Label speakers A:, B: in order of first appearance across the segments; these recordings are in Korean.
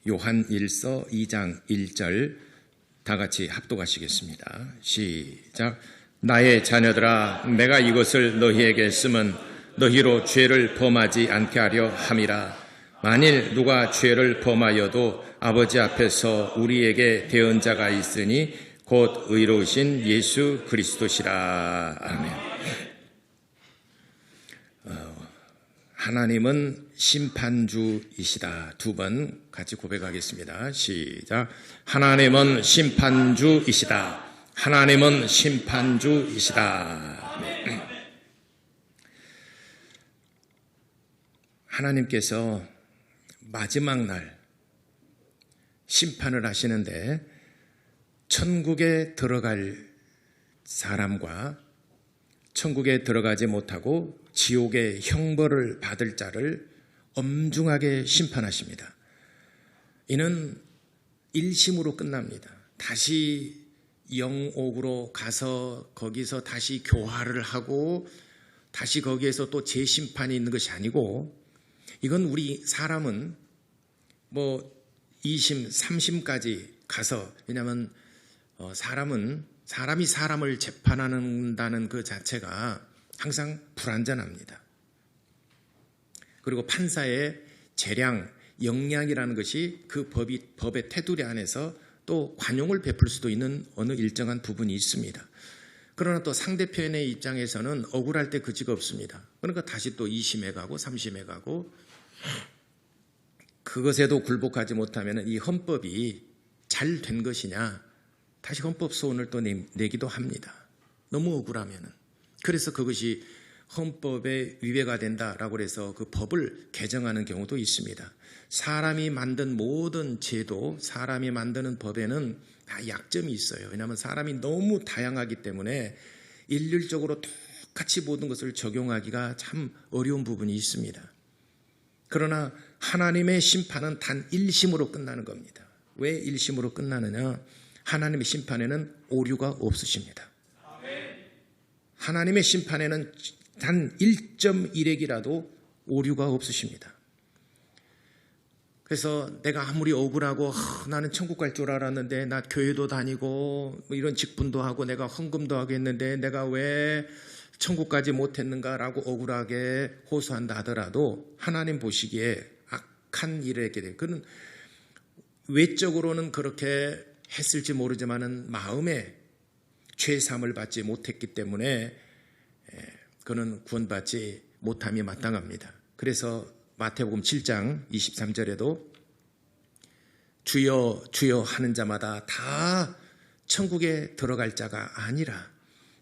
A: 요한일서 2장 1절 다 같이 합독하시겠습니다. 시작. 나의 자녀들아, 내가 이것을 너희에게 쓰면 너희로 죄를 범하지 않게 하려 함이라. 만일 누가 죄를 범하여도 아버지 앞에서 우리에게 대언자가 있으니 곧 의로우신 예수 그리스도시라. 아멘. 하나님은 심판주이시다. 두 번 같이 고백하겠습니다. 시작. 하나님은 심판주이시다. 하나님은 심판주이시다. 하나님께서 마지막 날 심판을 하시는데 천국에 들어갈 사람과 천국에 들어가지 못하고 지옥의 형벌을 받을 자를 엄중하게 심판하십니다. 이는 일심으로 끝납니다. 다시 영옥으로 가서 거기서 다시 교화를 하고 다시 거기에서 또 재심판이 있는 것이 아니고, 이건 우리 사람은 2심, 3심까지 가서, 왜냐하면 사람이 사람을 재판한다는 그 자체가 항상 불완전합니다. 그리고 판사의 재량, 역량이라는 것이 그 법의 테두리 안에서 또 관용을 베풀 수도 있는 어느 일정한 부분이 있습니다. 그러나 또 상대편의 입장에서는 억울할 때 그지가 없습니다. 그러니까 다시 또 2심에 가고 3심에 가고, 그것에도 굴복하지 못하면 이 헌법이 잘 된 것이냐, 다시 헌법 소원을 또 내기도 합니다. 너무 억울하면은. 그래서 그것이 헌법에 위배가 된다라고 해서 그 법을 개정하는 경우도 있습니다. 사람이 만든 모든 제도, 사람이 만드는 법에는 다 약점이 있어요. 왜냐하면 사람이 너무 다양하기 때문에 일률적으로 똑같이 모든 것을 적용하기가 참 어려운 부분이 있습니다. 그러나 하나님의 심판은 단 1심으로 끝나는 겁니다. 왜 1심으로 끝나느냐? 하나님의 심판에는 오류가 없으십니다. 하나님의 심판에는 단 1.1핵이라도 오류가 없으십니다. 그래서 내가 아무리 억울하고 나는 천국 갈 줄 알았는데, 나 교회도 다니고 이런 직분도 하고 내가 헌금도 하고 했는데 내가 왜 천국까지 못했는가라고 억울하게 호소한다 하더라도 하나님 보시기에 악한 일을 했게 돼요. 그는 외적으로는 그렇게 했을지 모르지만은 마음에 죄사함을 받지 못했기 때문에 그는 구원받지 못함이 마땅합니다. 그래서 마태복음 7장 23절에도 주여 주여 하는 자마다 다 천국에 들어갈 자가 아니라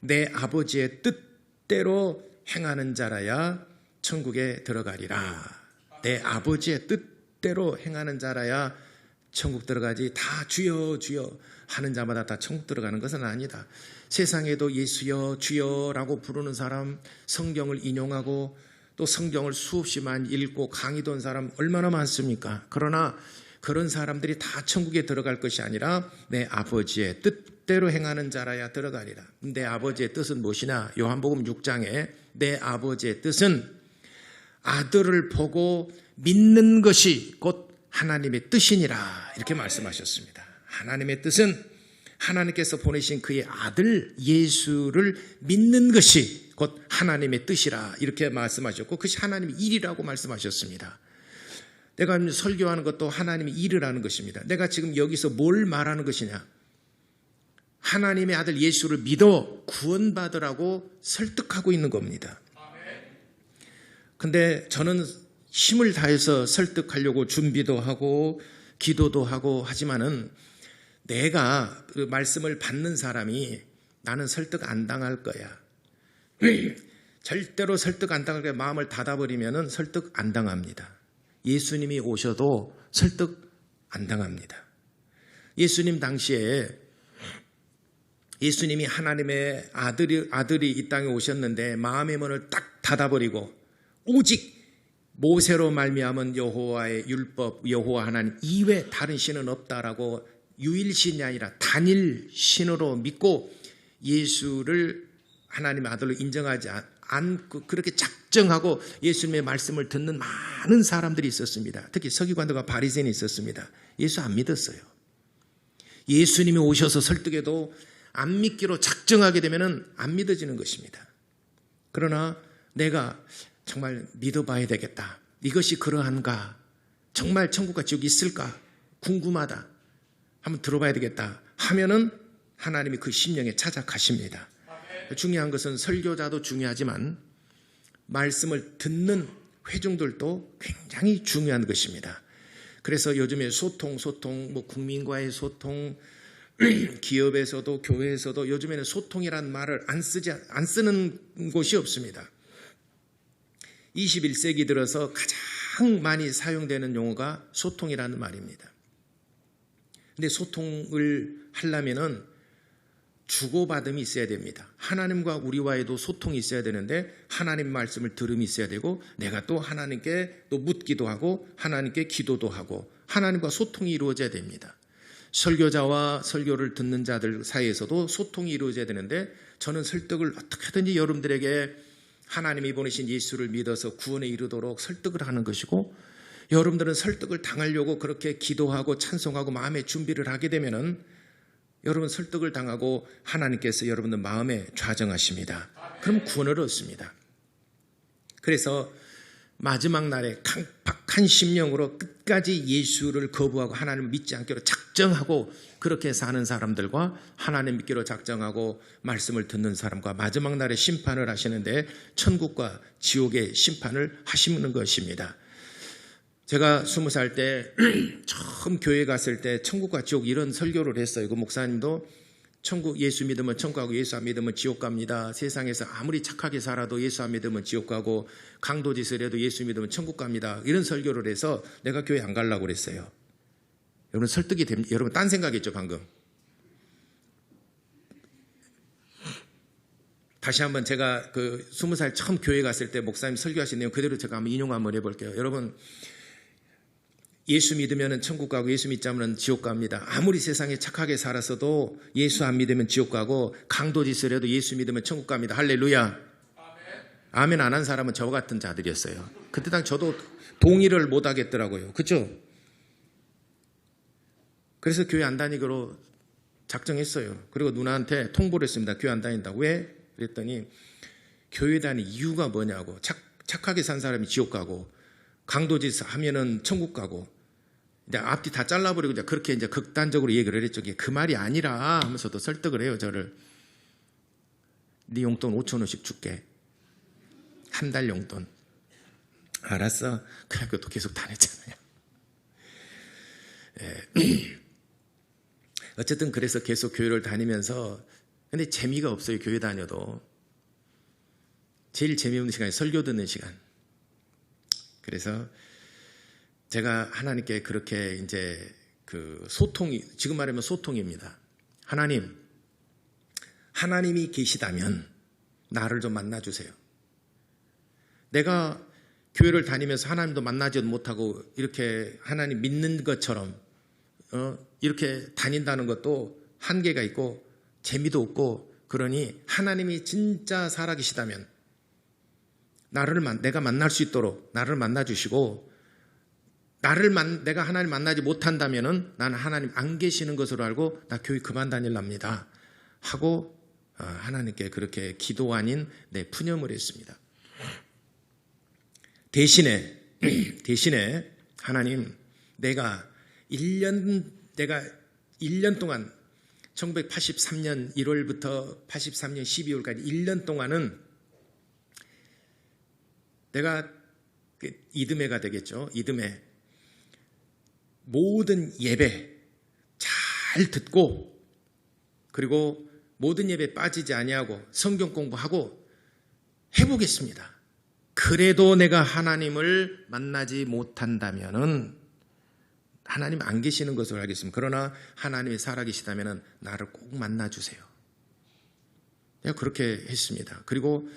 A: 내 아버지의 뜻대로 행하는 자라야 천국에 들어가리라. 내 아버지의 뜻대로 행하는 자라야 천국 들어가지, 다 주여 주여 하는 자마다 다 천국 들어가는 것은 아니다. 세상에도 예수여 주여라고 부르는 사람, 성경을 인용하고 또 성경을 수없이 많이 읽고 강의도 한 사람 얼마나 많습니까? 그러나 그런 사람들이 다 천국에 들어갈 것이 아니라 내 아버지의 뜻대로 행하는 자라야 들어가리라. 내 아버지의 뜻은 무엇이냐? 요한복음 6장에 내 아버지의 뜻은 아들을 보고 믿는 것이 곧 하나님의 뜻이니라, 이렇게 말씀하셨습니다. 하나님의 뜻은 하나님께서 보내신 그의 아들 예수를 믿는 것이 곧 하나님의 뜻이라, 이렇게 말씀하셨고, 그것이 하나님의 일이라고 말씀하셨습니다. 내가 설교하는 것도 하나님의 일을 하는 것입니다. 내가 지금 여기서 뭘 말하는 것이냐? 하나님의 아들 예수를 믿어 구원받으라고 설득하고 있는 겁니다. 근데 저는 힘을 다해서 설득하려고 준비도 하고 기도도 하고 하지만은 내가 그 말씀을 받는 사람이 나는 설득 안 당할 거야. 절대로 설득 안 당할 거야. 마음을 닫아버리면은 설득 안 당합니다. 예수님이 오셔도 설득 안 당합니다. 예수님 당시에 예수님이 하나님의 아들이 이 땅에 오셨는데 마음의 문을 딱 닫아버리고 오직 모세로 말미암은 여호와의 율법, 여호와 하나님 이외 다른 신은 없다라고 유일신이 아니라 단일신으로 믿고 예수를 하나님의 아들로 인정하지 않고 그렇게 작정하고 예수님의 말씀을 듣는 많은 사람들이 있었습니다. 특히 서기관들과 바리새인이 있었습니다. 예수 안 믿었어요. 예수님이 오셔서 설득해도 안 믿기로 작정하게 되면 안 믿어지는 것입니다. 그러나 내가 정말 믿어봐야 되겠다. 이것이 그러한가? 정말 천국과 지옥이 있을까? 궁금하다. 한번 들어봐야 되겠다 하면은 하나님이 그 심령에 찾아가십니다. 중요한 것은 설교자도 중요하지만 말씀을 듣는 회중들도 굉장히 중요한 것입니다. 그래서 요즘에 소통, 뭐 국민과의 소통, 기업에서도 교회에서도 요즘에는 소통이라는 말을 안 쓰는 곳이 없습니다. 21세기 들어서 가장 많이 사용되는 용어가 소통이라는 말입니다. 근데 소통을 하려면은 주고받음이 있어야 됩니다. 하나님과 우리와의도 소통이 있어야 되는데 하나님 말씀을 들음이 있어야 되고 내가 또 하나님께 또 묻기도 하고 하나님께 기도도 하고 하나님과 소통이 이루어져야 됩니다. 설교자와 설교를 듣는 자들 사이에서도 소통이 이루어져야 되는데 저는 설득을 어떻게든지 여러분들에게 하나님이 보내신 예수를 믿어서 구원에 이르도록 설득을 하는 것이고 여러분들은 설득을 당하려고 그렇게 기도하고 찬송하고 마음의 준비를 하게 되면은 여러분 설득을 당하고 하나님께서 여러분들 마음에 좌정하십니다. 그럼 구원을 얻습니다. 그래서 마지막 날에 강팍한 심령으로 끝까지 예수를 거부하고 하나님을 믿지 않기로 작정하고 그렇게 사는 사람들과 하나님 믿기로 작정하고 말씀을 듣는 사람과 마지막 날에 심판을 하시는데 천국과 지옥의 심판을 하시는 것입니다. 제가 20살 때 처음 교회 갔을 때 천국과 지옥 이런 설교를 했어요. 그 목사님도 천국 예수 믿으면 천국 가고 예수 안 믿으면 지옥 갑니다. 세상에서 아무리 착하게 살아도 예수 안 믿으면 지옥 가고 강도짓을 해도 예수 믿으면 천국 갑니다. 이런 설교를 해서 내가 교회 안 가려고 그랬어요. 여러분 설득이 됩니다. 여러분 딴 생각했죠 방금. 다시 한번 제가 그 20살 처음 교회 갔을 때 목사님 설교하신 내용 그대로 제가 한번 인용 한번 해볼게요. 여러분 예수 믿으면 천국 가고 예수 믿지 않으면 지옥 갑니다. 아무리 세상에 착하게 살았어도 예수 안 믿으면 지옥 가고 강도짓을 해도 예수 믿으면 천국 갑니다. 할렐루야. 아멘 안 한 사람은 저 같은 자들이었어요. 그때 당 저도 동의를 못 하겠더라고요. 그렇죠? 그래서 교회 안 다니기로 작정했어요. 그리고 누나한테 통보를 했습니다. 교회 안 다닌다고. 왜? 그랬더니 교회 다니는 이유가 뭐냐고. 착하게 산 사람이 지옥 가고 강도짓 하면은 천국 가고 이제 앞뒤 다 잘라버리고 이제 그렇게 이제 극단적으로 얘기를 했죠. 그 말이 아니라 하면서도 설득을 해요. 저를. 네 용돈 5,000원씩 줄게. 한 달 용돈. 알았어. 그래갖고 또 계속 다녔잖아요. 예. 어쨌든 그래서 계속 교회를 다니면서 근데 재미가 없어요. 교회 다녀도. 제일 재미없는 시간이 설교 듣는 시간. 그래서 제가 하나님께 그렇게 이제 그 소통이, 지금 말하면 소통입니다. 하나님이 계시다면 나를 좀 만나주세요. 내가 교회를 다니면서 하나님도 만나지 못하고 이렇게 하나님 믿는 것처럼 이렇게 다닌다는 것도 한계가 있고 재미도 없고 그러니 하나님이 진짜 살아계시다면 내가 만날 수 있도록 나를 만나주시고 내가 하나님 만나지 못한다면은 나는 하나님 안 계시는 것으로 알고 나 교회 그만 다닐랍니다 하고 하나님께 그렇게 기도 아닌 푸념을 했습니다. 대신에 하나님 내가 1년 동안 1983년 1월부터 83년 12월까지 1년 동안은 내가 이듬해가 되겠죠. 이듬해 모든 예배 잘 듣고 그리고 모든 예배 빠지지 아니하고 성경 공부하고 해보겠습니다. 그래도 내가 하나님을 만나지 못한다면은 하나님 안 계시는 것으로 알겠습니다. 그러나 하나님이 살아계시다면 나를 꼭 만나주세요. 내가 그렇게 했습니다. 그리고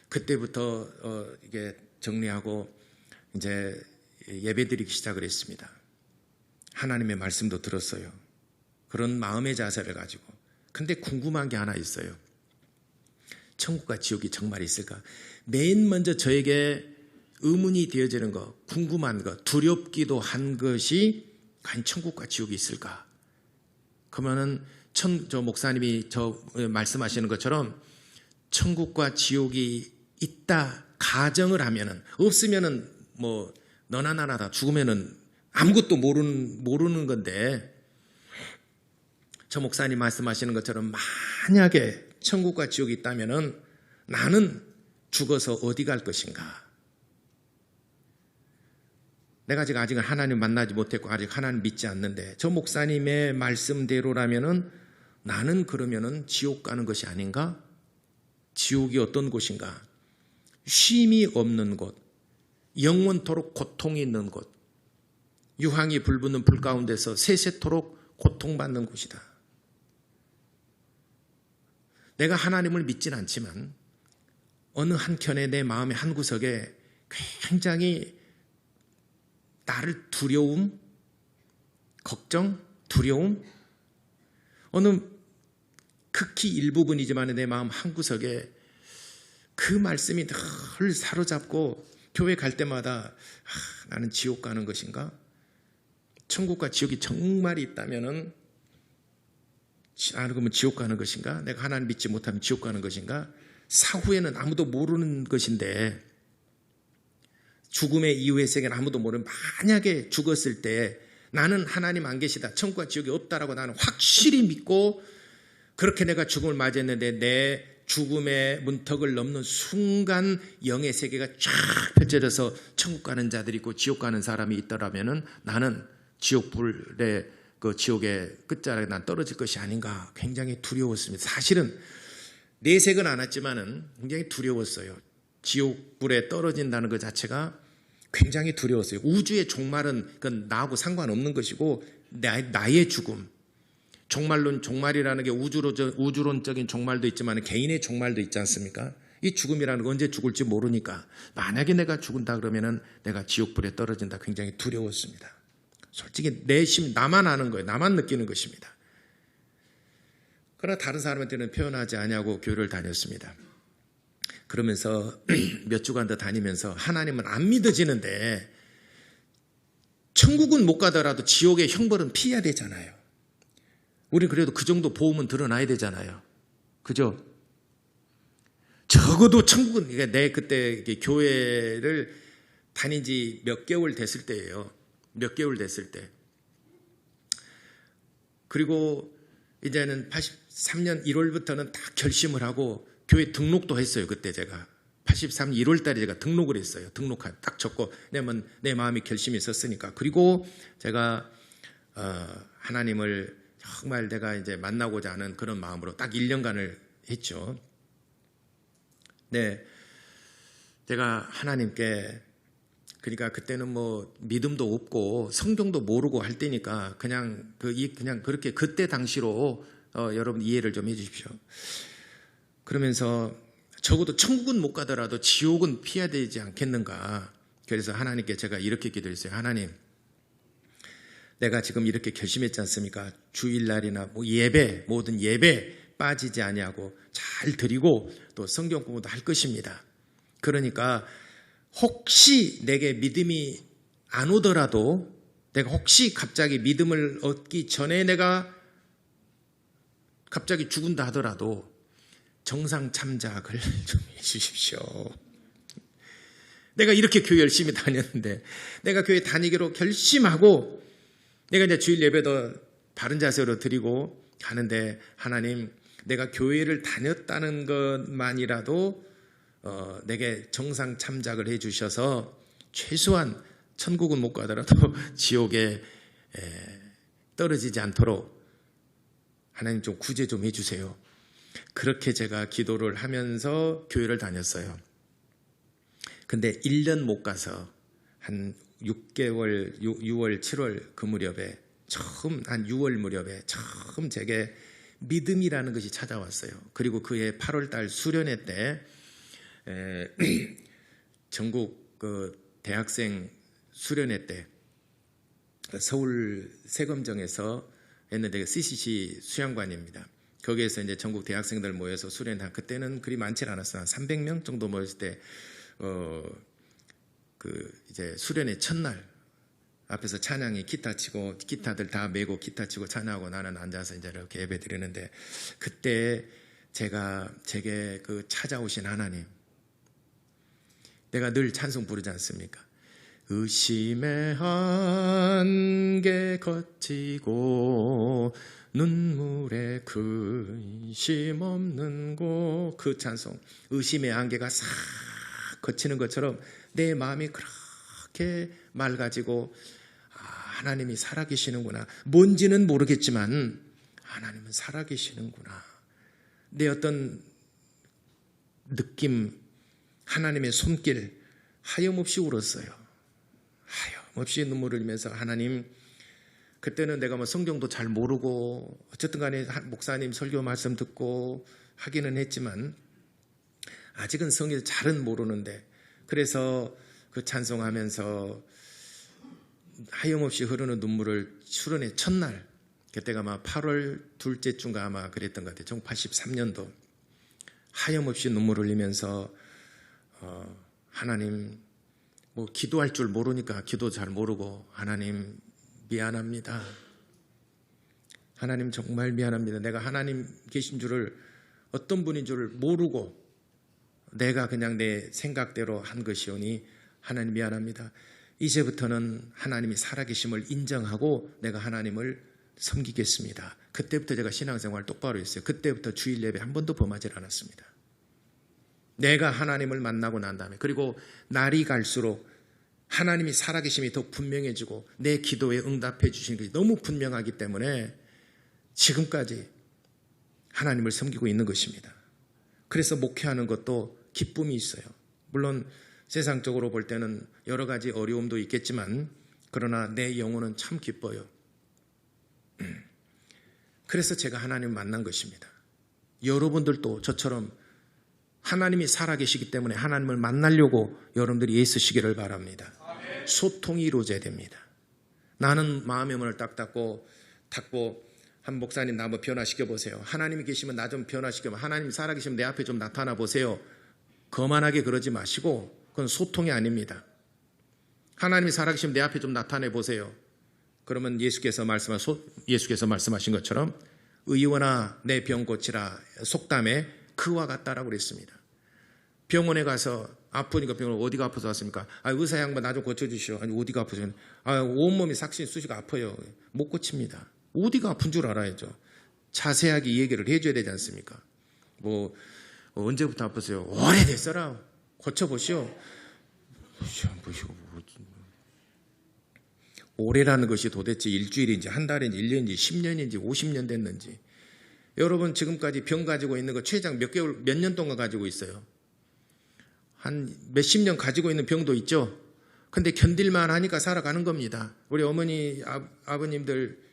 A: 그때부터 이게 정리하고 이제 예배드리기 시작을 했습니다. 하나님의 말씀도 들었어요. 그런 마음의 자세를 가지고. 근데 궁금한 게 하나 있어요. 천국과 지옥이 정말 있을까? 맨 먼저 저에게 의문이 되어지는 것, 궁금한 것, 두렵기도 한 것이 과연 천국과 지옥이 있을까? 그러면은 저 목사님이 말씀하시는 것처럼 천국과 지옥이 있다 가정을 하면은, 없으면은 뭐 너나 나나 다 죽으면은 아무것도 모르는 건데, 저 목사님 말씀하시는 것처럼 만약에 천국과 지옥이 있다면은 나는 죽어서 어디 갈 것인가? 내가 아직은 하나님 만나지 못했고 아직 하나님 믿지 않는데, 저 목사님의 말씀대로라면은 나는 그러면은 지옥 가는 것이 아닌가? 지옥이 어떤 곳인가? 쉼이 없는 곳, 영원토록 고통이 있는 곳, 유황이 불붙는 불 가운데서 세세토록 고통받는 곳이다. 내가 하나님을 믿진 않지만 어느 한켠에 내 마음의 한 구석에 굉장히 나를 두려움, 걱정, 두려움, 어느 극히 일부분이지만 내 마음 한 구석에 그 말씀이 늘 사로잡고 교회 갈 때마다 나는 지옥 가는 것인가? 천국과 지옥이 정말 있다면은 그러면 지옥 가는 것인가? 내가 하나님 믿지 못하면 지옥 가는 것인가? 사후에는 아무도 모르는 것인데, 죽음의 이후의 세계는 아무도 모르는, 만약에 죽었을 때 나는 하나님 안 계시다, 천국과 지옥이 없다라고 나는 확실히 믿고 그렇게 내가 죽음을 맞이했는데, 내 죽음의 문턱을 넘는 순간 영의 세계가 쫙 펼쳐져서 천국 가는 자들이 있고 지옥 가는 사람이 있더라면은 나는 지옥불의 그 지옥의 끝자락에 난 떨어질 것이 아닌가 굉장히 두려웠습니다. 사실은 내색은 않았지만은 굉장히 두려웠어요. 지옥불에 떨어진다는 것 자체가 굉장히 두려웠어요. 우주의 종말은 그건 나하고 상관없는 것이고 나의 죽음, 종말이라는 게 우주론적인 종말도 있지만 개인의 종말도 있지 않습니까? 이 죽음이라는 건 언제 죽을지 모르니까 만약에 내가 죽는다 그러면은 내가 지옥불에 떨어진다 굉장히 두려웠습니다. 솔직히 내심 나만 아는 거예요. 나만 느끼는 것입니다. 그러나 다른 사람한테는 표현하지 않냐고 교회를 다녔습니다. 그러면서 몇 주간 더 다니면서 하나님은 안 믿어지는데 천국은 못 가더라도 지옥의 형벌은 피해야 되잖아요. 우리 그래도 그 정도 보험은 드러나야 되잖아요. 그죠? 적어도 천국은, 내 그때 교회를 다닌 지 몇 개월 됐을 때예요. 몇 개월 됐을 때. 그리고 이제는 83년 1월부터는 딱 결심을 하고 교회 등록도 했어요. 그때 제가 83년 1월 달에 제가 등록을 했어요. 딱 적고 왜냐면 내 마음이 결심이 있었으니까. 그리고 제가 하나님을 정말 내가 이제 만나고자 하는 그런 마음으로 딱 1년간을 했죠. 네, 제가 하나님께, 그러니까 그때는 뭐 믿음도 없고 성경도 모르고 할 때니까 그냥 그렇게 그때 당시로 여러분 이해를 좀 해주십시오. 그러면서 적어도 천국은 못 가더라도 지옥은 피해야 되지 않겠는가. 그래서 하나님께 제가 이렇게 기도했어요. 하나님, 내가 지금 이렇게 결심했지 않습니까? 주일날이나 뭐 예배, 모든 예배 빠지지 아니하고 잘 드리고 또 성경 공부도 할 것입니다. 그러니까 혹시 내게 믿음이 안 오더라도, 내가 혹시 갑자기 믿음을 얻기 전에 내가 갑자기 죽은다 하더라도 정상 참작을 좀 해주십시오. 내가 이렇게 교회 열심히 다녔는데, 내가 교회 다니기로 결심하고 내가 이제 주일 예배도 바른 자세로 드리고 가는데, 하나님, 내가 교회를 다녔다는 것만이라도 내게 정상 참작을 해주셔서 최소한 천국은 못 가더라도 지옥에 떨어지지 않도록 하나님 좀 구제 좀 해주세요. 그렇게 제가 기도를 하면서 교회를 다녔어요. 근데 1년 못 가서 한 6개월, 6월, 7월 그 무렵에 처음, 한 6월 무렵에 처음 제게 믿음이라는 것이 찾아왔어요. 그리고 그해 8월 달 수련회 때 전국 그 대학생 수련회 때 서울 세검정에서 했는데 CCC 수양관입니다. 거기에서 이제 전국 대학생들 모여서 수련회, 그때는 그리 많지 않았어요. 한 300명 정도 모였을 때, 이제 수련회 첫날, 앞에서 찬양이 기타 치고, 기타들 다 메고 기타 치고 찬양하고 나는 앉아서 이제 이렇게 예배 드리는데, 그때 제게 그 찾아오신 하나님, 내가 늘 찬송 부르지 않습니까? 의심의 안개 거치고 눈물에 근심 없는 곳, 그 찬송, 의심의 안개가 싹 거치는 것처럼 내 마음이 그렇게 맑아지고, 하나님이 살아계시는구나. 뭔지는 모르겠지만 하나님은 살아계시는구나. 내 어떤 느낌, 하나님의 손길, 하염없이 울었어요. 하염없이 눈물을 흘리면서, 하나님, 그때는 내가 뭐 성경도 잘 모르고 어쨌든 간에 목사님 설교 말씀 듣고 하기는 했지만 아직은 성경 잘은 모르는데, 그래서 그 찬송하면서 하염없이 흐르는 눈물을 수련회 첫날, 그때가 아마 8월 둘째 주인가 아마 그랬던 것 같아요. 1983년도 하염없이 눈물을 흘리면서 하나님, 뭐 기도할 줄 모르니까 기도 잘 모르고, 하나님 미안합니다. 하나님 정말 미안합니다. 내가 하나님 계신 줄을, 어떤 분인 줄을 모르고 내가 그냥 내 생각대로 한 것이오니 하나님 미안합니다. 이제부터는 하나님이 살아계심을 인정하고 내가 하나님을 섬기겠습니다. 그때부터 제가 신앙생활 똑바로 했어요. 그때부터 주일 예배 한 번도 범하지 않았습니다. 내가 하나님을 만나고 난 다음에, 그리고 날이 갈수록 하나님이 살아계심이 더 분명해지고 내 기도에 응답해 주시는 것이 너무 분명하기 때문에 지금까지 하나님을 섬기고 있는 것입니다. 그래서 목회하는 것도 기쁨이 있어요. 물론 세상적으로 볼 때는 여러 가지 어려움도 있겠지만, 그러나 내 영혼은 참 기뻐요. 그래서 제가 하나님을 만난 것입니다. 여러분들도 저처럼 하나님이 살아계시기 때문에 하나님을 만나려고 여러분들이 애쓰시기를 바랍니다. 소통이 이루어져야 됩니다. 나는 마음의 문을 딱 닫고 한 목사님 나 한번 변화시켜 보세요. 하나님이 계시면 나 좀 변화시켜, 하나님 살아계시면 내 앞에 좀 나타나 보세요. 거만하게 그러지 마시고, 그건 소통이 아닙니다. 하나님이 살아계시면 내 앞에 좀 나타내 보세요. 그러면 예수께서 말씀하신 것처럼 의원아 내 병 고치라 속담에 그와 같다라고 그랬습니다. 병원에 가서 아프니까 병원 어디가 아파서 왔습니까? 의사 양반 나 좀 고쳐주시오. 아니 어디가 아프세요? 온몸이 삭신 쑤시가 아파요. 못 고칩니다. 어디가 아픈 줄 알아야죠. 자세하게 얘기를 해줘야 되지 않습니까? 뭐 언제부터 아프세요? 오래됐어라. 고쳐보시오. 오래라는 것이 도대체 일주일인지 한 달인지 1년인지 10년인지 50년 됐는지, 여러분 지금까지 병 가지고 있는 거 최장 몇 년 동안 가지고 있어요. 한 몇십 년 가지고 있는 병도 있죠. 근데 견딜만 하니까 살아가는 겁니다. 우리 어머니 아버님들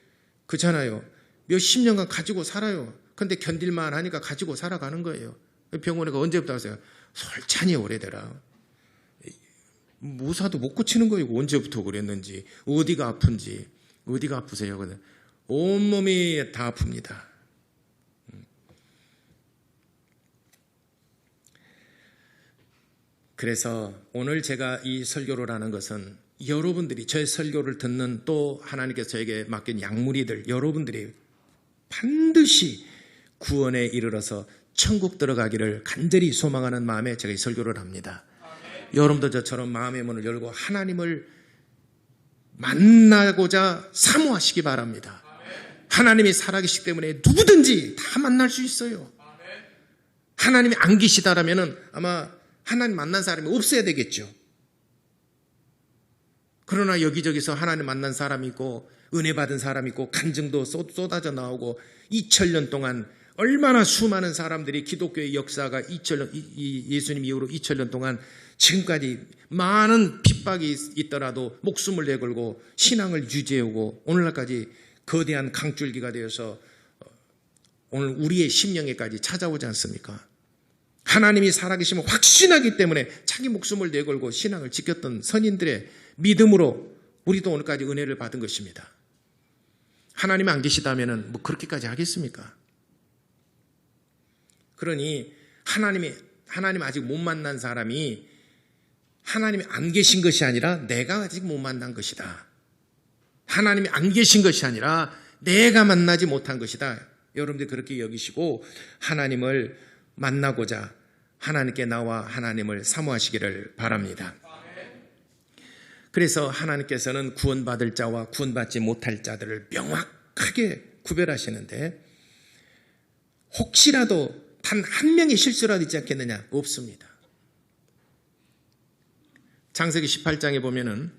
A: 그렇잖아요. 몇십 년간 가지고 살아요. 근데 견딜만 하니까 가지고 살아가는 거예요. 병원에 언제부터 왔어요? 솔찬히 오래되라. 무사도 못 고치는 거예요. 언제부터 그랬는지, 어디가 아픈지. 어디가 아프세요? 온몸이 다 아픕니다. 그래서 오늘 제가 이 설교를 하는 것은 여러분들이 저의 설교를 듣는, 또 하나님께서 저에게 맡긴 양무리들, 여러분들이 반드시 구원에 이르러서 천국 들어가기를 간절히 소망하는 마음에 제가 이 설교를 합니다. 여러분도 저처럼 마음의 문을 열고 하나님을 만나고자 사모하시기 바랍니다. 하나님이 살아계시기 때문에 누구든지 다 만날 수 있어요. 하나님이 안 계시다라면 아마 하나님 만난 사람이 없어야 되겠죠. 그러나 여기저기서 하나님 만난 사람이 있고 은혜 받은 사람이 있고 간증도 쏟아져 나오고 2000년 동안 얼마나 수많은 사람들이 기독교의 역사가 예수님 이후로 2000년 동안 지금까지 많은 핍박이 있더라도 목숨을 내걸고 신앙을 유지해오고 오늘날까지 거대한 강줄기가 되어서 오늘 우리의 심령에까지 찾아오지 않습니까? 하나님이 살아계심을 확신하기 때문에 자기 목숨을 내걸고 신앙을 지켰던 선인들의 믿음으로 우리도 오늘까지 은혜를 받은 것입니다. 하나님이 안 계시다면 뭐 그렇게까지 하겠습니까? 그러니 하나님 아직 못 만난 사람이 하나님이 안 계신 것이 아니라 내가 아직 못 만난 것이다. 하나님이 안 계신 것이 아니라 내가 만나지 못한 것이다. 여러분들 그렇게 여기시고 하나님을 만나고자 하나님께 나와 하나님을 사모하시기를 바랍니다. 그래서 하나님께서는 구원받을 자와 구원받지 못할 자들을 명확하게 구별하시는데 혹시라도 단 한 명의 실수라도 있지 않겠느냐? 없습니다. 창세기 18장에 보면은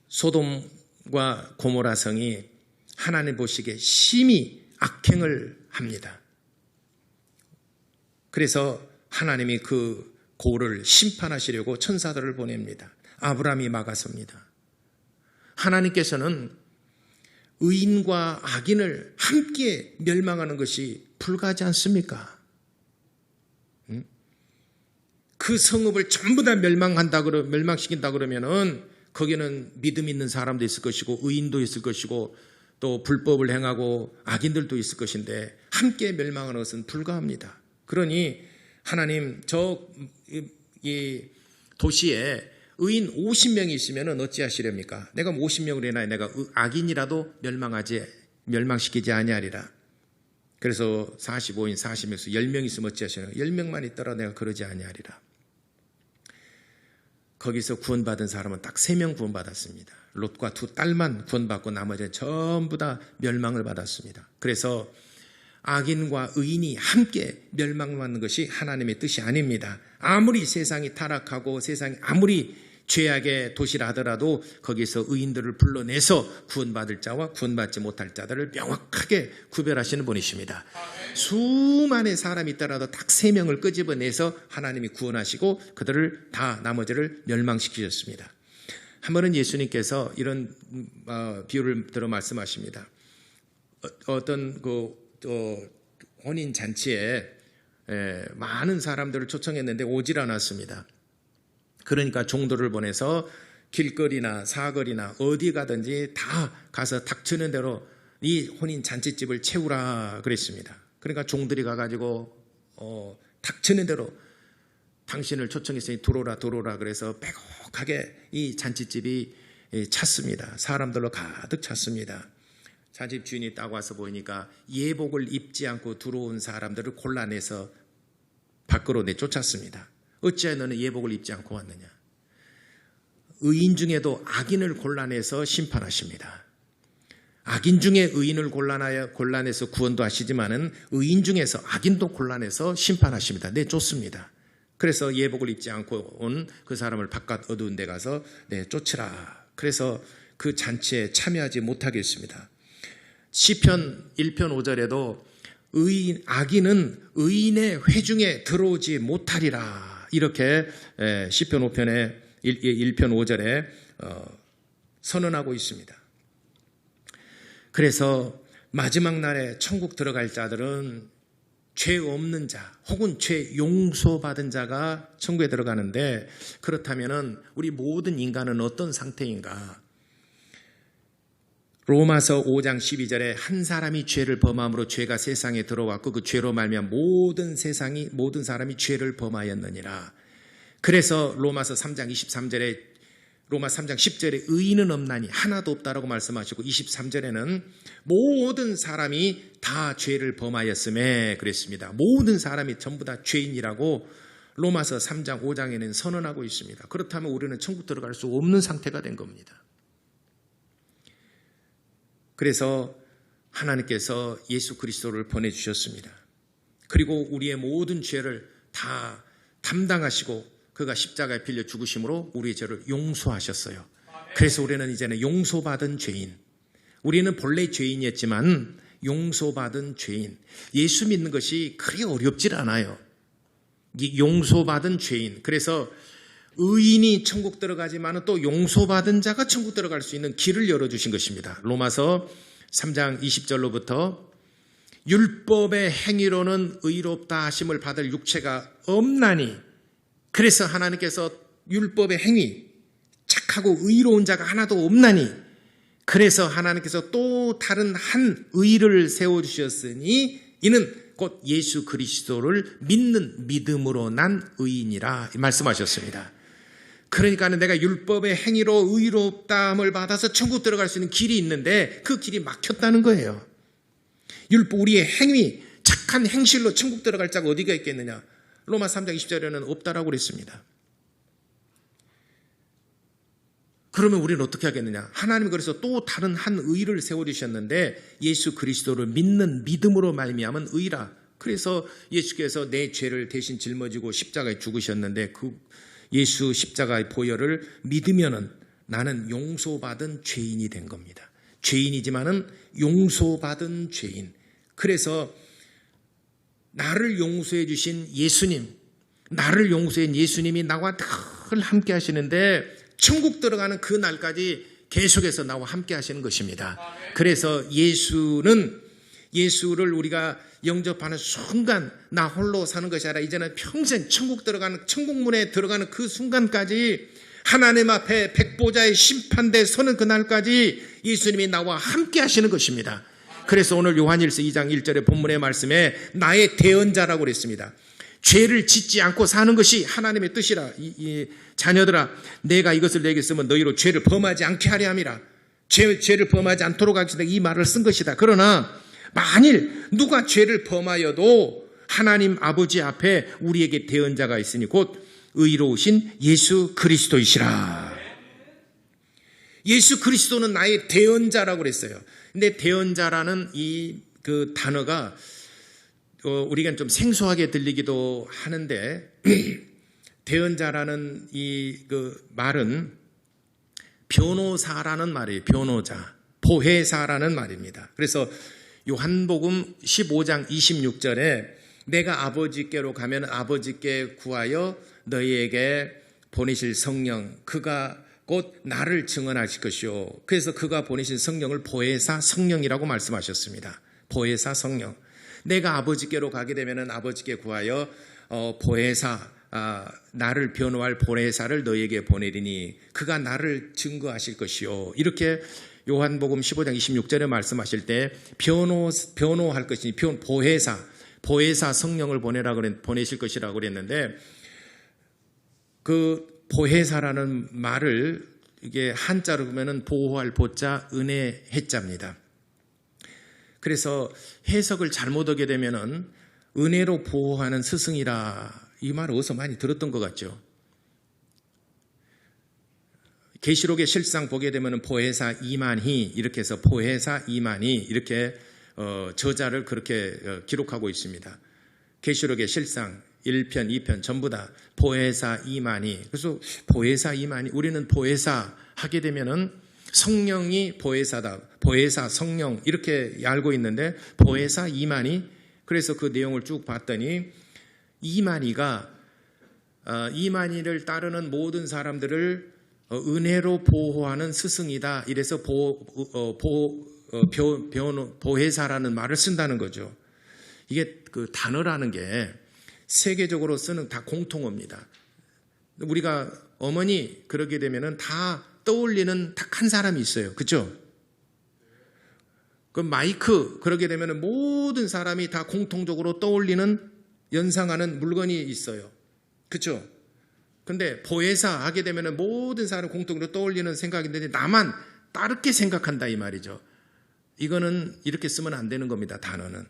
A: 소돔과 고모라 성이 하나님 보시기에 심히 악행을 합니다. 그래서 하나님이 그 고를 심판하시려고 천사들을 보냅니다. 아브라함이 막아섭니다. 하나님께서는 의인과 악인을 함께 멸망하는 것이 불가하지 않습니까? 그 성읍을 전부 다 멸망시킨다 그러면은 거기는 믿음 있는 사람도 있을 것이고 의인도 있을 것이고 또 불법을 행하고 악인들도 있을 것인데 함께 멸망하는 것은 불가합니다. 그러니 하나님 이 도시에 의인 50명이 있으면 어찌하시렵니까? 내가 50명을 해놔야 내가 악인이라도 멸망시키지 아니하리라. 그래서 45인 40명에서 10명 있으면 어찌하시렵니까? 10명만 있더라 내가 그러지 아니하리라. 거기서 구원받은 사람은 딱 3명 구원받았습니다. 롯과 2 딸만 구원받고 나머지는 전부 다 멸망을 받았습니다. 그래서 악인과 의인이 함께 멸망받는 것이 하나님의 뜻이 아닙니다. 아무리 세상이 타락하고 세상이 아무리 죄악의 도시라 하더라도 거기서 의인들을 불러내서 구원받을 자와 구원받지 못할 자들을 명확하게 구별하시는 분이십니다. 수많은 사람이 있더라도 딱 3명을 끄집어내서 하나님이 구원하시고 그들을 다 나머지를 멸망시키셨습니다. 한 번은 예수님께서 이런 비유를 들어 말씀하십니다. 어떤 혼인 잔치에 많은 사람들을 초청했는데 오질 않았습니다. 그러니까 종들을 보내서 길거리나 사거리나 어디 가든지 다 가서 닥치는 대로 이 혼인 잔치집을 채우라 그랬습니다. 그러니까 종들이 가가지고 닥치는 대로 당신을 초청했으니 들어오라 그래서 빼곡하게 이 잔치집이 찼습니다. 사람들로 가득 찼습니다. 잔치집 주인이 딱 와서 보이니까 예복을 입지 않고 들어온 사람들을 골라내서 밖으로 내쫓았습니다. 어찌하여 너는 예복을 입지 않고 왔느냐? 의인 중에도 악인을 골라내서 심판하십니다. 악인 중에 의인을 골라내서 구원도 하시지만은 의인 중에서 악인도 골라내서 심판하십니다. 내쫓습니다. 그래서 예복을 입지 않고 온 그 사람을 바깥 어두운 데 가서 내쫓으라. 그래서 그 잔치에 참여하지 못하게 했습니다. 시편 1편 5절에도 악인은 의인의 회중에 들어오지 못하리라. 이렇게 시편 5편의 1편 5절에 선언하고 있습니다. 그래서 마지막 날에 천국 들어갈 자들은 죄 없는 자 혹은 죄 용서받은 자가 천국에 들어가는데 그렇다면 우리 모든 인간은 어떤 상태인가? 로마서 5장 12절에 한 사람이 죄를 범함으로 죄가 세상에 들어왔고 그 죄로 말미암아 모든 사람이 죄를 범하였느니라. 그래서 로마서 3장 23절에 로마 3장 10절에 의인은 없나니 하나도 없다라고 말씀하시고 23절에는 모든 사람이 다 죄를 범하였음에 그랬습니다. 모든 사람이 전부 다 죄인이라고 로마서 3장 5장에는 선언하고 있습니다. 그렇다면 우리는 천국 들어갈 수 없는 상태가 된 겁니다. 그래서 하나님께서 예수 그리스도를 보내주셨습니다. 그리고 우리의 모든 죄를 다 담당하시고 그가 십자가에 빌려 죽으심으로 우리의 죄를 용서하셨어요. 그래서 우리는 이제는 용서받은 죄인. 우리는 본래 죄인이었지만 용서받은 죄인. 예수 믿는 것이 그리 어렵질 않아요. 용서받은 죄인. 그래서 의인이 천국 들어가지만 또 용서받은 자가 천국 들어갈 수 있는 길을 열어주신 것입니다. 로마서 3장 20절로부터 율법의 행위로는 의롭다 하심을 받을 육체가 없나니 그래서 하나님께서 율법의 행위 착하고 의로운 자가 하나도 없나니 그래서 하나님께서 또 다른 한 의를 세워주셨으니 이는 곧 예수 그리스도를 믿는 믿음으로 난 의인이라 말씀하셨습니다. 그러니까 내가 율법의 행위로 의롭다함을 받아서 천국 들어갈 수 있는 길이 있는데 그 길이 막혔다는 거예요. 율법, 우리의 행위, 착한 행실로 천국 들어갈 자가 어디가 있겠느냐. 로마 3장 20절에는 없다라고 그랬습니다. 그러면 우리는 어떻게 하겠느냐. 하나님이 그래서 또 다른 한 의를 세워주셨는데 예수 그리스도를 믿는 믿음으로 말미암은 의라. 그래서 예수께서 내 죄를 대신 짊어지고 십자가에 죽으셨는데 그 예수 십자가의 보혈을 믿으면은 나는 용서받은 죄인이 된 겁니다. 죄인이지만은 용서받은 죄인. 그래서 나를 용서해 주신 예수님, 나를 용서해 준 예수님이 나와 늘 함께 하시는데 천국 들어가는 그 날까지 계속해서 나와 함께 하시는 것입니다. 그래서 예수를 우리가 영접하는 순간 나 홀로 사는 것이 아니라 이제는 평생 천국문에 들어가는 그 순간까지 하나님 앞에 백보자의 심판대 서는 그날까지 예수님이 나와 함께 하시는 것입니다. 그래서 오늘 요한일서 2장 1절의 본문의 말씀에 나의 대언자라고 그랬습니다. 죄를 짓지 않고 사는 것이 하나님의 뜻이라. 이 자녀들아, 내가 이것을 내게 쓰면 너희로 죄를 범하지 않게 하려 함이라. 죄를 범하지 않도록 하겠다, 이 말을 쓴 것이다. 그러나 만일 누가 죄를 범하여도 하나님 아버지 앞에 우리에게 대언자가 있으니 곧 의로우신 예수 그리스도이시라. 예수 그리스도는 나의 대언자라고 그랬어요. 근데 대언자라는 그 단어가 우리가 좀 생소하게 들리기도 하는데 대언자라는 그 말은 변호사라는 말이에요. 변호자, 보혜사라는 말입니다. 그래서 요한복음 15장 26절에 내가 아버지께로 가면 아버지께 구하여 너희에게 보내실 성령, 그가 곧 나를 증언하실 것이요. 그래서 그가 보내신 성령을 보혜사 성령이라고 말씀하셨습니다. 보혜사 성령. 내가 아버지께로 가게 되면 아버지께 구하여 보혜사, 나를 변호할 보혜사를 너희에게 보내리니 그가 나를 증거하실 것이요. 이렇게 요한복음 15장 26절에 말씀하실 때 변호할 것이니 보혜사 성령을 보내실 것이라고 그랬는데 그 보혜사라는 말을 이게 한자로 보면은 보호할 보자 은혜 해자입니다. 그래서 해석을 잘못 하게 되면은 은혜로 보호하는 스승이라 이 말을 어디서 많이 들었던 것 같죠. 계시록의 실상 보게 되면은 보혜사 이만희 이렇게 해서 보혜사 이만희 이렇게 저자를 그렇게 기록하고 있습니다. 계시록의 실상 1편, 2편 전부 다 보혜사 이만희. 그래서 보혜사 이만희, 우리는 보혜사 하게 되면은 성령이 보혜사다. 보혜사 성령 이렇게 알고 있는데 보혜사 이만희. 그래서 그 내용을 쭉 봤더니 이만희가 이만희를 따르는 모든 사람들을 은혜로 보호하는 스승이다. 이래서 보혜사라는 말을 쓴다는 거죠. 이게 그 단어라는 게 세계적으로 쓰는 다 공통어입니다. 우리가 어머니 그러게 되면은 다 떠올리는 딱 한 사람이 있어요. 그렇죠? 그 마이크 그러게 되면은 모든 사람이 다 공통적으로 떠올리는 연상하는 물건이 있어요. 그렇죠? 근데 보혜사 하게 되면은 모든 사람 공통적으로 떠올리는 생각인데 나만 다르게 생각한다 이 말이죠. 이거는 이렇게 쓰면 안 되는 겁니다. 단어는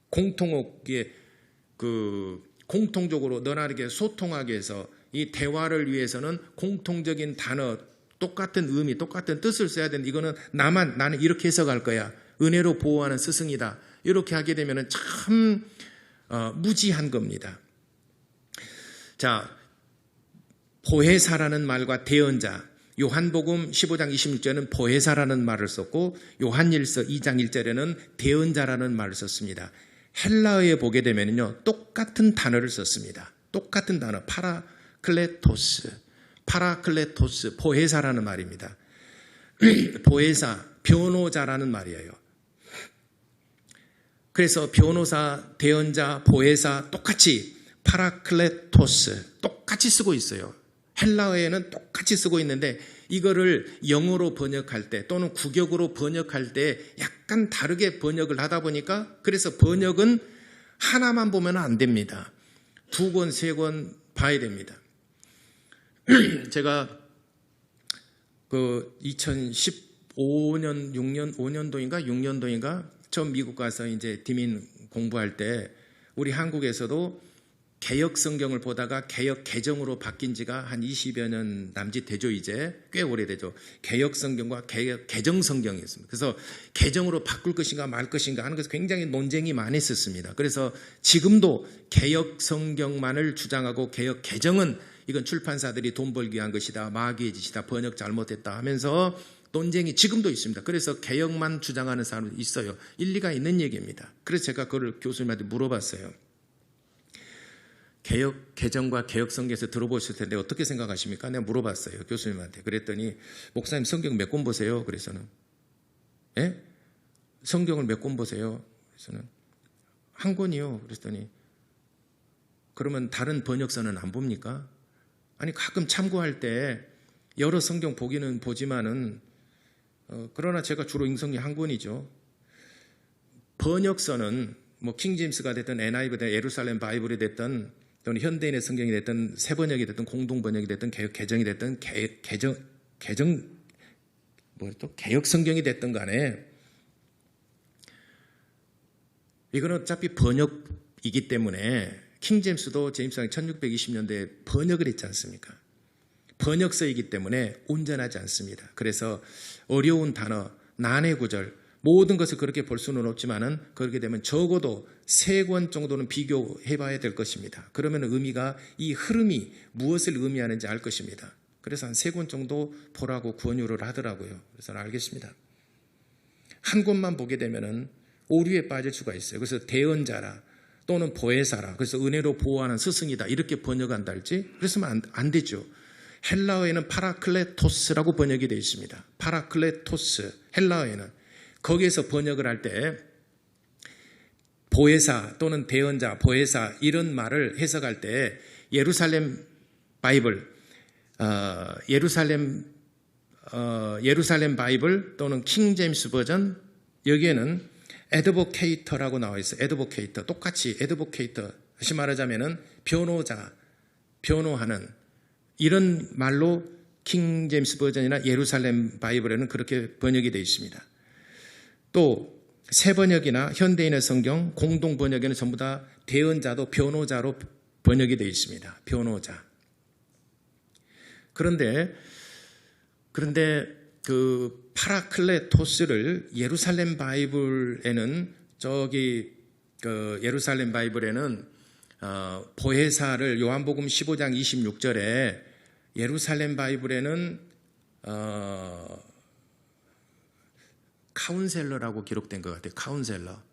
A: 공통어에 공통적으로 너나 이렇게 소통하기 위해서 이 대화를 위해서는 공통적인 단어, 똑같은 의미, 똑같은 뜻을 써야 되는데 이거는 나는 이렇게 해석할 거야. 은혜로 보호하는 스승이다. 이렇게 하게 되면 참 무지한 겁니다. 자, 보혜사라는 말과 대언자, 요한복음 15장 26절에는 보혜사라는 말을 썼고 요한일서 2장 1절에는 대언자라는 말을 썼습니다. 헬라어에 보게 되면요 똑같은 단어를 썼습니다. 똑같은 단어 파라클레토스, 보혜사라는 말입니다. 보혜사, 변호자라는 말이에요. 그래서 변호사, 대언자, 보혜사 똑같이 파라클레토스 똑같이 쓰고 있어요. 헬라어에는 똑같이 쓰고 있는데 이거를 영어로 번역할 때 또는 구격으로 번역할 때 약간 다르게 번역을 하다 보니까 그래서 번역은 하나만 보면 안 됩니다. 2권, 3권 봐야 됩니다. 제가 그 2015년, 5년도인가 처음 미국 가서 이제 디민 공부할 때 우리 한국에서도 개역 성경을 보다가 개역 개정으로 바뀐 지가 한 20여 년 남짓 되죠. 이제 꽤 오래되죠. 개역 성경과 개역 개정 성경이 있습니다. 그래서 개정으로 바꿀 것인가 말 것인가 하는 것에서 굉장히 논쟁이 많이 있었습니다. 그래서 지금도 개역 성경만을 주장하고 개역 개정은 이건 출판사들이 돈 벌기 위한 것이다, 마귀의 짓이다, 번역 잘못했다 하면서 논쟁이 지금도 있습니다. 그래서 개역만 주장하는 사람도 있어요. 일리가 있는 얘기입니다. 그래서 제가 그걸 교수님한테 물어봤어요. 개역 개정과 개역 성경에서 들어보실 텐데 어떻게 생각하십니까? 내가 물어봤어요. 교수님한테. 그랬더니 목사님 성경 몇 권 보세요? 그래서는 예? 성경을 몇 권 보세요? 그래서는 한 권이요. 그랬더니 그러면 다른 번역서는 안 봅니까? 아니 가끔 참고할 때 여러 성경 보기는 보지만은 그러나 제가 주로 인성이 한 권이죠. 번역서는 뭐 킹제임스가 됐든 NIV든 예루살렘 바이블이 됐든 또는 현대인의 성경이 됐든 새 번역이 됐든 공동 번역이 됐든 개역 개정이 됐든 개역 성경이 됐든 간에 이거는 어차피 번역이기 때문에 킹제임스도 제임스왕이 1620년대에 번역을 했지 않습니까? 번역서이기 때문에 온전하지 않습니다. 그래서 어려운 단어, 난해 구절 모든 것을 그렇게 볼 수는 없지만은 그렇게 되면 적어도 3권 정도는 비교해 봐야 될 것입니다. 그러면 의미가 이 흐름이 무엇을 의미하는지 알 것입니다. 그래서 한 3권 정도 보라고 권유를 하더라고요. 그래서 알겠습니다. 한 권만 보게 되면은 오류에 빠질 수가 있어요. 그래서 대언자라 또는 보혜사라 그래서 은혜로 보호하는 스승이다 이렇게 번역한다 할지 그랬으면 안 되죠. 헬라어에는 파라클레토스라고 번역이 되어 있습니다. 파라클레토스 헬라어에는 거기에서 번역을 할 때 보혜사 또는 대언자, 보혜사 이런 말을 해석할 때 예루살렘 바이블, 예루살렘 바이블 또는 킹제임스 버전 여기에는 애드보케이터라고 나와 있어요. 애드보케이터 똑같이 애드보케이터 다시 말하자면은 변호자, 변호하는 이런 말로 킹제임스 버전이나 예루살렘 바이블에는 그렇게 번역이 되어 있습니다. 또 새 번역이나 현대인의 성경 공동 번역에는 전부 다 대언자도 변호자로 번역이 되어 있습니다. 변호자. 그런데 그 파라클레토스를 예루살렘 바이블에는 예루살렘 바이블에는 보혜사를 요한복음 15장 26절에 예루살렘 바이블에는 카운셀러라고 기록된 것 같아요. 카운셀러.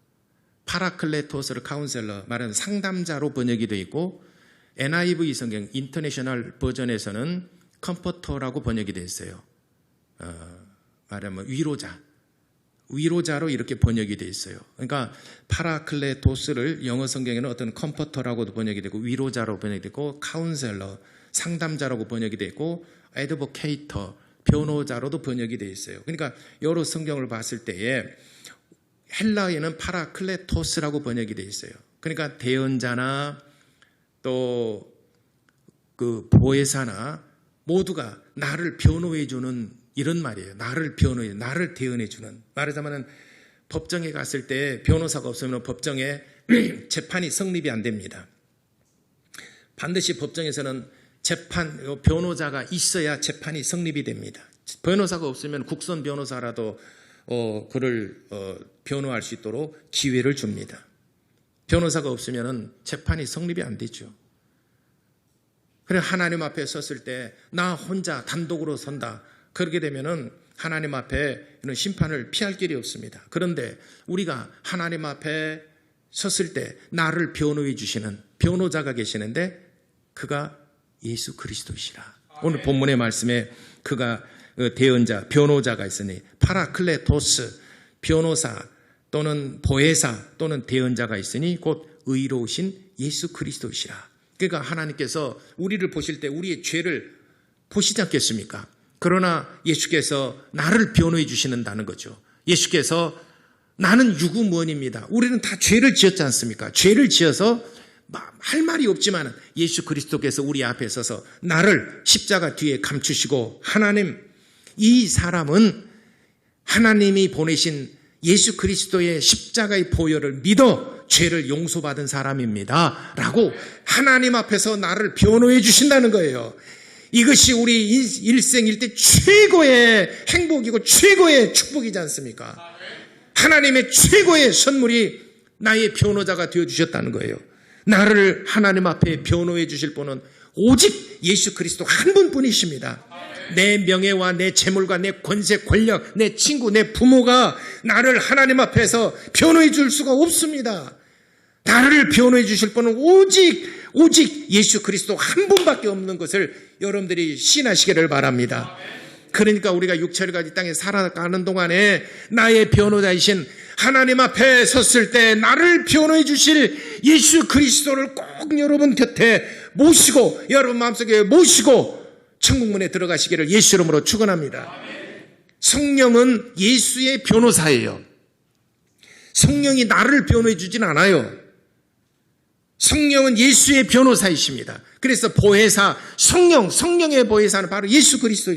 A: 파라클레토스를 카운셀러 말하는 상담자로 번역이 되어 있고 NIV 성경 인터내셔널 버전에서는 컴포터라고 번역이 되어 있어요. 말하면 위로자로 이렇게 번역이 되어 있어요. 그러니까 파라클레토스를 영어 성경에는 어떤 컴포터라고도 번역이 되고 위로자로 번역이 되고 카운셀러 상담자라고 번역이 되어 있고 애드보케이터 변호자로도 번역이 되어 있어요. 그러니까 여러 성경을 봤을 때에 헬라어에는 파라클레토스라고 번역이 되어 있어요. 그러니까 대언자나 또 그 보혜사나 모두가 나를 변호해 주는 이런 말이에요. 나를 대언해 주는. 말하자면 법정에 갔을 때 변호사가 없으면 법정에 재판이 성립이 안 됩니다. 반드시 법정에서는 변호자가 있어야 재판이 성립이 됩니다. 변호사가 없으면 국선 변호사라도 그를 변호할 수 있도록 기회를 줍니다. 변호사가 없으면 재판이 성립이 안 되죠. 그래 하나님 앞에 섰을 때 나 혼자 단독으로 선다. 그렇게 되면은 하나님 앞에 이런 심판을 피할 길이 없습니다. 그런데 우리가 하나님 앞에 섰을 때 나를 변호해 주시는 변호자가 계시는데 그가 예수 그리스도이시라. 오늘 본문의 말씀에 그가 대언자, 변호자가 있으니 파라클레토스, 변호사 또는 보혜사 또는 대언자가 있으니 곧 의로우신 예수 그리스도이시라. 그러니까 하나님께서 우리를 보실 때 우리의 죄를 보시지 않겠습니까? 그러나 예수께서 나를 변호해 주시는다는 거죠. 예수께서 나는 유구무원입니다. 우리는 다 죄를 지었지 않습니까? 죄를 지어서 할 말이 없지만 예수 그리스도께서 우리 앞에 서서 나를 십자가 뒤에 감추시고 하나님, 이 사람은 하나님이 보내신 예수 그리스도의 십자가의 보혈을 믿어 죄를 용서받은 사람입니다 라고 하나님 앞에서 나를 변호해 주신다는 거예요. 이것이 우리 일생일대 최고의 행복이고 최고의 축복이지 않습니까? 하나님의 최고의 선물이 나의 변호자가 되어주셨다는 거예요. 나를 하나님 앞에 변호해 주실 분은 오직 예수 그리스도 한 분뿐이십니다. 내 명예와 내 재물과 내 권세, 권력, 내 친구, 내 부모가 나를 하나님 앞에서 변호해 줄 수가 없습니다. 나를 변호해 주실 분은 오직 예수 그리스도 한 분밖에 없는 것을 여러분들이 신하시기를 바랍니다. 그러니까 우리가 육체를 이 땅에 살아가는 동안에 나의 변호자이신 하나님 앞에 섰을 때 나를 변호해 주실 예수 그리스도를 꼭 여러분 곁에 모시고 여러분 마음속에 모시고 천국문에 들어가시기를 예수 이름으로 축원합니다. 성령은 예수의 변호사예요. 성령이 나를 변호해 주진 않아요. 성령은 예수의 변호사이십니다. 그래서 보혜사, 성령의 보혜사는 바로 예수 그리스도,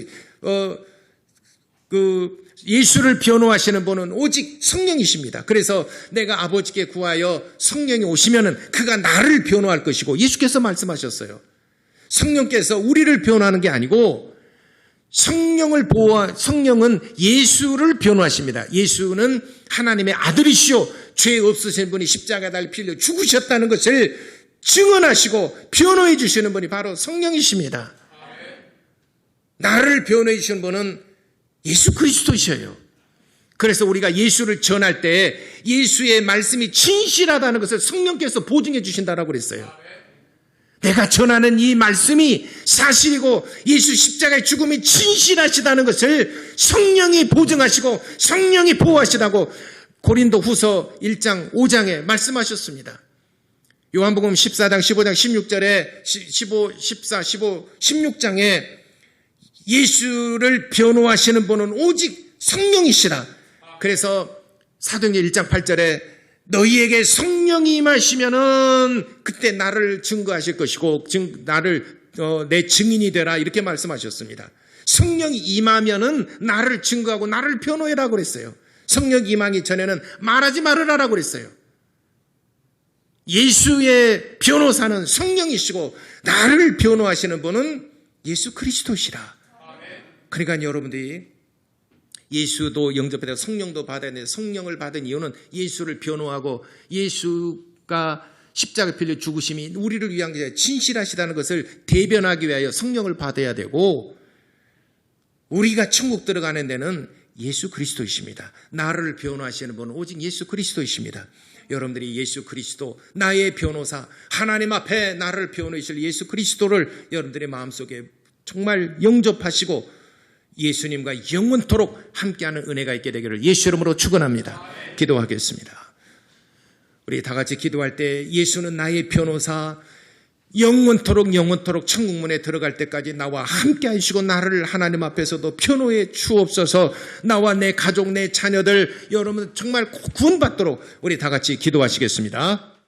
A: 예수를 변호하시는 분은 오직 성령이십니다. 그래서 내가 아버지께 구하여 성령이 오시면은 그가 나를 변호할 것이고 예수께서 말씀하셨어요. 성령께서 우리를 변호하는 게 아니고 성령은 예수를 변호하십니다. 예수는 하나님의 아들이시오. 죄 없으신 분이 십자가에 달려 피 흘려 죽으셨다는 것을 증언하시고 변호해 주시는 분이 바로 성령이십니다. 나를 변호해 주시는 분은 예수 그리스도이셔요. 그래서 우리가 예수를 전할 때 예수의 말씀이 진실하다는 것을 성령께서 보증해 주신다라고 그랬어요. 내가 전하는 이 말씀이 사실이고 예수 십자가의 죽음이 진실하시다는 것을 성령이 보증하시고 성령이 보호하시다고 고린도 후서 1장 5장에 말씀하셨습니다. 요한복음 14장 15장 16절에 16장에 예수를 변호하시는 분은 오직 성령이시라. 그래서 사도행전 1장 8절에 너희에게 성령이 임하시면은 그때 나를 증거하실 것이고 나를 내 증인이 되라 이렇게 말씀하셨습니다. 성령이 임하면은 나를 증거하고 나를 변호해라고 그랬어요. 성령이 임하기 전에는 말하지 말으라라고 그랬어요. 예수의 변호사는 성령이시고 나를 변호하시는 분은 예수 그리스도시라. 그러니까 여러분들이 예수도 영접해야 성령도 받아야 되는데 성령을 받은 이유는 예수를 변호하고 예수가 십자가에 빌려 죽으심이 우리를 위한 게 진실하시다는 것을 대변하기 위하여 성령을 받아야 되고 우리가 천국 들어가는 데는 예수 그리스도이십니다. 나를 변호하시는 분은 오직 예수 그리스도이십니다. 여러분들이 예수 그리스도 나의 변호사 하나님 앞에 나를 변호해 주실 예수 그리스도를 여러분들의 마음속에 정말 영접하시고 예수님과 영원토록 함께하는 은혜가 있게 되기를 예수 이름으로 축원합니다. 기도하겠습니다. 우리 다 같이 기도할 때 예수는 나의 변호사 영원토록 천국문에 들어갈 때까지 나와 함께 하시고 나를 하나님 앞에서도 변호해 주옵소서. 나와 내 가족 내 자녀들 여러분 정말 구원받도록 우리 다 같이 기도하시겠습니다.